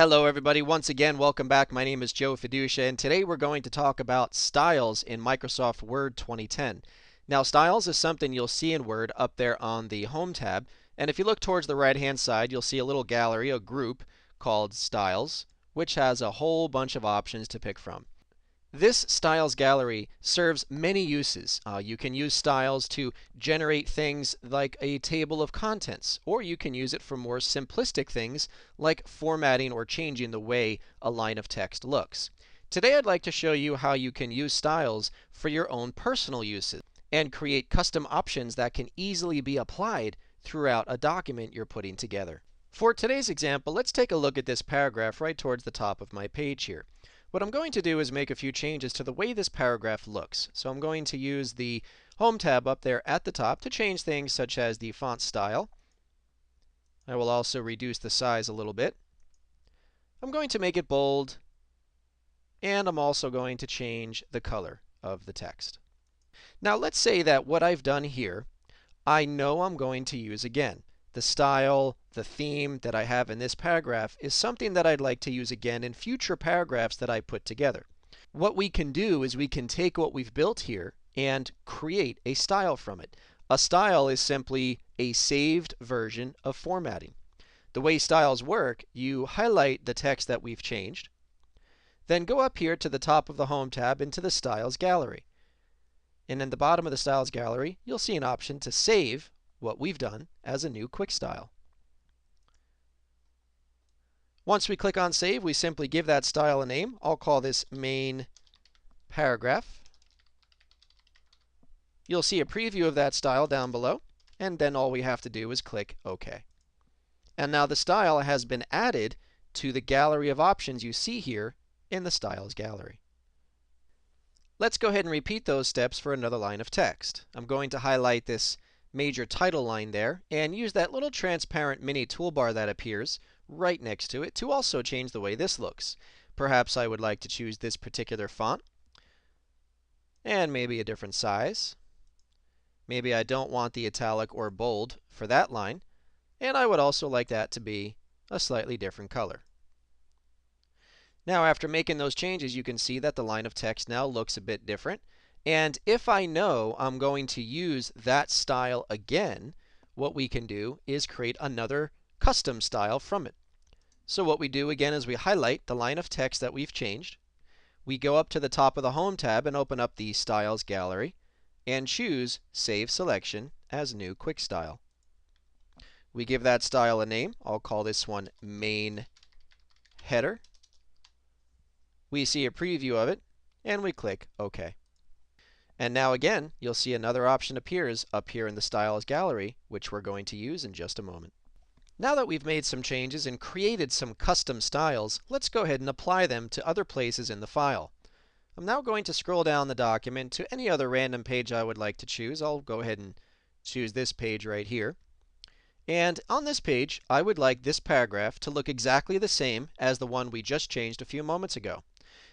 Hello everybody, once again welcome back. My name is Joe Fiduccia and today we're going to talk about styles in Microsoft Word 2010. Now styles is something you'll see in Word up there on the Home tab, and if you look towards the right hand side you'll see a little gallery, a group called Styles, which has a whole bunch of options to pick from. This styles gallery serves many uses. You can use styles to generate things like a table of contents, or you can use it for more simplistic things like formatting or changing the way a line of text looks. Today I'd like to show you how you can use styles for your own personal uses and create custom options that can easily be applied throughout a document you're putting together. For today's example, let's take a look at this paragraph right towards the top of my page here. What I'm going to do is make a few changes to the way this paragraph looks. So I'm going to use the Home tab up there at the top to change things such as the font style. I will also reduce the size a little bit. I'm going to make it bold, and I'm also going to change the color of the text. Now let's say that what I've done here, I know I'm going to use again. The style, the theme that I have in this paragraph is something that I'd like to use again in future paragraphs that I put together. What we can do is we can take what we've built here and create a style from it. A style is simply a saved version of formatting. The way styles work, you highlight the text that we've changed, then go up here to the top of the Home tab into the Styles gallery. And in the bottom of the Styles gallery, you'll see an option to save what we've done as a new quick style. Once we click on Save, we simply give that style a name. I'll call this Main Paragraph. You'll see a preview of that style down below, and then all we have to do is click OK. And now the style has been added to the gallery of options you see here in the Styles gallery. Let's go ahead and repeat those steps for another line of text. I'm going to highlight this major title line there and use that little transparent mini toolbar that appears right next to it to also change the way this looks. Perhaps I would like to choose this particular font and maybe a different size. Maybe I don't want the italic or bold for that line, and I would also like that to be a slightly different color. Now after making those changes, you can see that the line of text now looks a bit different. And if I know I'm going to use that style again, what we can do is create another custom style from it. So what we do again is we highlight the line of text that we've changed. We go up to the top of the Home tab and open up the Styles gallery and choose Save Selection as New Quick Style. We give that style a name. I'll call this one Main Header. We see a preview of it and we click OK. And now again, you'll see another option appears up here in the Styles gallery, which we're going to use in just a moment. Now that we've made some changes and created some custom styles, let's go ahead and apply them to other places in the file. I'm now going to scroll down the document to any other random page I would like to choose. I'll go ahead and choose this page right here. And on this page, I would like this paragraph to look exactly the same as the one we just changed a few moments ago.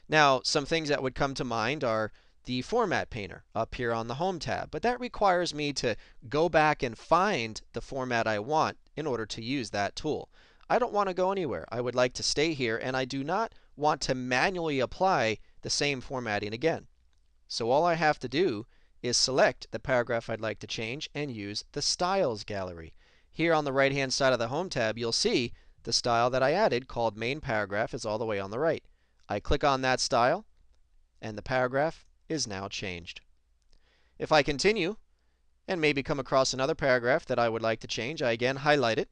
Now, some things that would come to mind are the Format Painter up here on the Home tab, but that requires me to go back and find the format I want in order to use that tool. I don't want to go anywhere. I would like to stay here, and I do not want to manually apply the same formatting again. So all I have to do is select the paragraph I'd like to change and use the Styles gallery. Here on the right hand side of the Home tab, you'll see the style that I added called Main Paragraph is all the way on the right. I click on that style, and the paragraph is now changed. If I continue and maybe come across another paragraph that I would like to change, I again highlight it,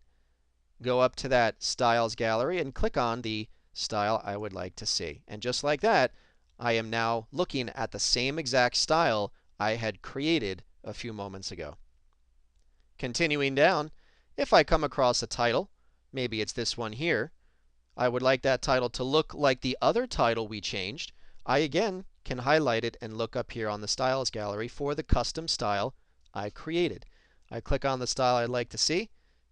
go up to that Styles gallery and click on the style I would like to see. And just like that, I am now looking at the same exact style I had created a few moments ago. Continuing down, if I come across a title, maybe it's this one here, I would like that title to look like the other title we changed. I again can highlight it and look up here on the Styles gallery for the custom style I created. I click on the style I'd like to see,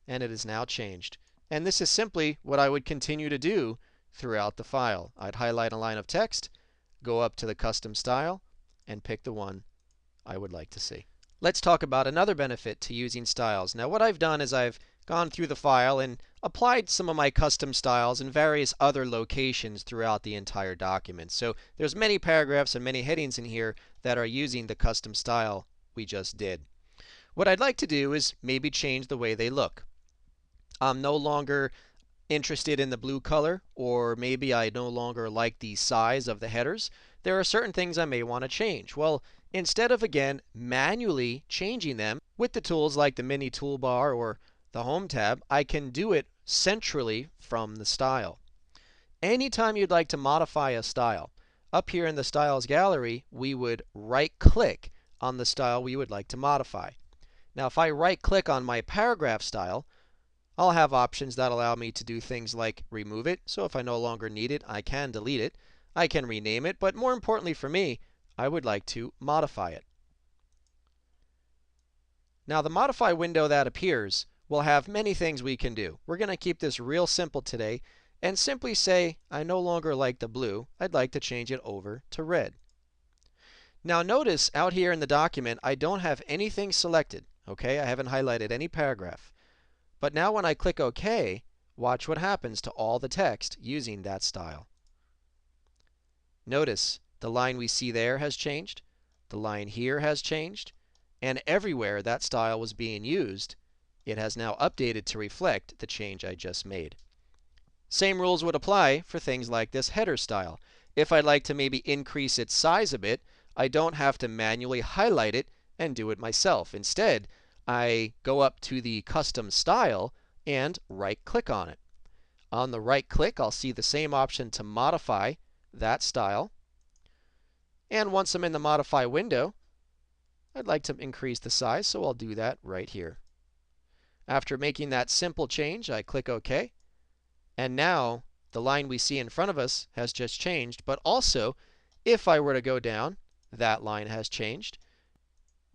and it is now changed. And this is simply what I would continue to do throughout the file. I'd highlight a line of text, go up to the custom style, and pick the one I would like to see. Let's talk about another benefit to using styles. Now what I've done is I've gone through the file and applied some of my custom styles in various other locations throughout the entire document. So there's many paragraphs and many headings in here that are using the custom style we just did. What I'd like to do is maybe change the way they look. I'm no longer interested in the blue color, or maybe I no longer like the size of the headers. There are certain things I may want to change. Well, instead of, again, manually changing them with the tools like the mini toolbar or the home tab, I can do it centrally from the style. Anytime you'd like to modify a style, up here in the Styles gallery, we would right-click on the style we would like to modify. Now, if I right-click on my paragraph style, I'll have options that allow me to do things like remove it. So if I no longer need it, I can delete it. I can rename it, but more importantly for me, I would like to modify it. Now, the modify window that appears will have many things we can do. We're going to keep this real simple today and simply say, I no longer like the blue. I'd like to change it over to red. Now, notice out here in the document, I don't have anything selected. Okay, I haven't highlighted any paragraph. But now when I click OK, watch what happens to all the text using that style. Notice the line we see there has changed, the line here has changed, and everywhere that style was being used, it has now updated to reflect the change I just made. Same rules would apply for things like this header style. If I'd like to maybe increase its size a bit, I don't have to manually highlight it and do it myself. Instead, I go up to the custom style and right-click on it. On the right-click, I'll see the same option to modify that style. And once I'm in the modify window, I'd like to increase the size, so I'll do that right here. After making that simple change, I click OK. And now the line we see in front of us has just changed, but also if I were to go down, that line has changed.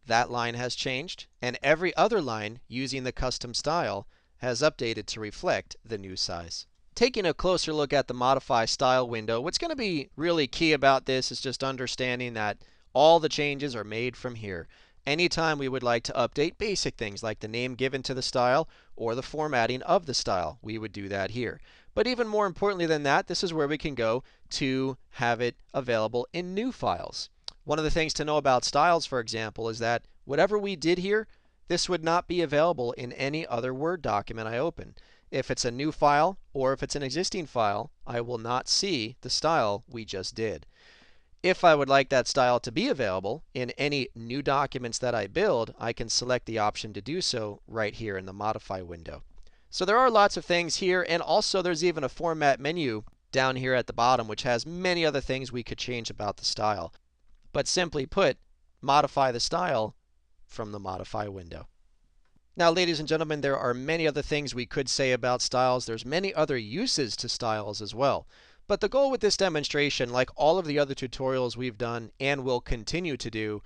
That line has changed, and every other line using the custom style has updated to reflect the new size. Taking a closer look at the Modify Style window, what's going to be really key about this is just understanding that all the changes are made from here. Anytime we would like to update basic things like the name given to the style or the formatting of the style, we would do that here. But even more importantly than that, this is where we can go to have it available in new files. One of the things to know about styles, for example, is that whatever we did here, this would not be available in any other Word document I open. If it's a new file or if it's an existing file, I will not see the style we just did. If I would like that style to be available in any new documents that I build, I can select the option to do so right here in the Modify window. So there are lots of things here, and also there's even a Format menu down here at the bottom, which has many other things we could change about the style. But simply put, modify the style from the Modify window. Now, ladies and gentlemen, there are many other things we could say about styles. There's many other uses to styles as well. But the goal with this demonstration, like all of the other tutorials we've done and will continue to do,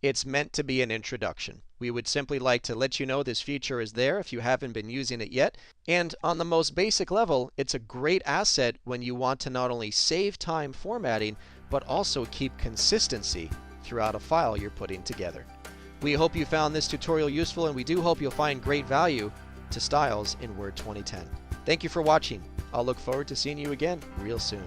it's meant to be an introduction. We would simply like to let you know this feature is there if you haven't been using it yet. And on the most basic level, it's a great asset when you want to not only save time formatting, but also keep consistency throughout a file you're putting together. We hope you found this tutorial useful, and we do hope you'll find great value to styles in Word 2010. Thank you for watching. I'll look forward to seeing you again real soon.